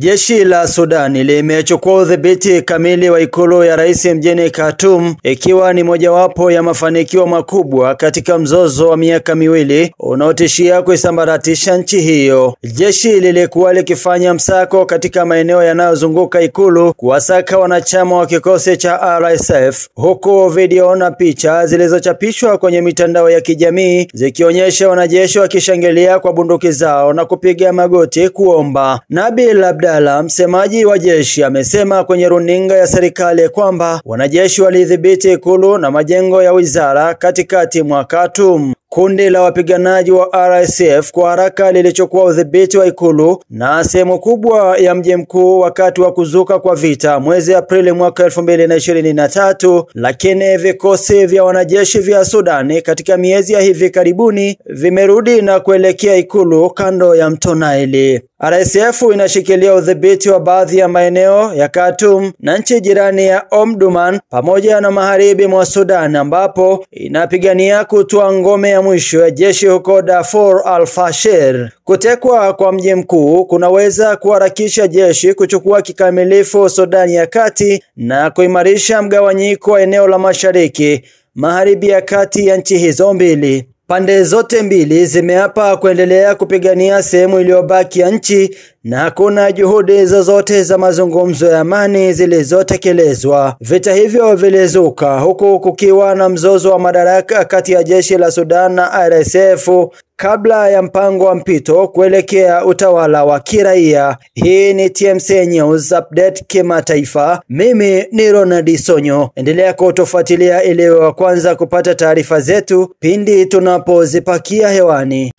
Jeshi la Sudani limechukua udhibiti kamili wa ikulu ya rais mjini Khartoum, ikiwa ni mojawapo ya mafanikio makubwa katika mzozo wa miaka miwili unaotishia kuisambaratisha nchi hiyo. Jeshi lilikuwa likifanya msako katika maeneo yanayozunguka ikulu kuwasaka wanachama wa kikosi cha RSF, huku video na picha zilizochapishwa kwenye mitandao ya kijamii zikionyesha wanajeshi wakishangilia kwa bunduki zao na kupiga magoti kuomba. Nabil Abdallah, msemaji wa jeshi, amesema kwenye runinga ya serikali kwamba wanajeshi walidhibiti ikulu na majengo ya wizara katikati mwa Khartoum. Kundi la wapiganaji wa RSF kwa haraka lilichukua udhibiti wa ikulu na sehemu kubwa ya mji mkuu wakati wa kuzuka kwa vita mwezi Aprili mwaka 2023, lakini vikosi vya wanajeshi vya Sudani katika miezi ya hivi karibuni vimerudi na kuelekea ikulu kando ya mto Nile. RSF inashikilia udhibiti wa baadhi ya maeneo ya Khartoum na nchi jirani ya Omdurman pamoja na magharibi mwa Sudan, ambapo inapigania kutoa ngome ya mwisho ya jeshi huko Darfur al-Fasher. Kutekwa kwa mji mkuu kunaweza kuharakisha jeshi kuchukua kikamilifu Sudani ya Kati na kuimarisha mgawanyiko wa eneo la mashariki magharibi ya kati ya nchi hizo mbili. Pande zote mbili zimeapa kuendelea kupigania sehemu iliyobaki ya nchi na hakuna juhudi zozote za mazungumzo ya amani zilizotekelezwa. Vita hivyo vilizuka huku kukiwa na mzozo wa madaraka kati ya jeshi la Sudan na RSF kabla ya mpango wa mpito kuelekea utawala wa kiraia. Hii ni TMC News Update kimataifa. Mimi ni Ronald Sonyo. Endelea kutufuatilia ili wa kwanza kupata taarifa zetu pindi tunapozipakia hewani.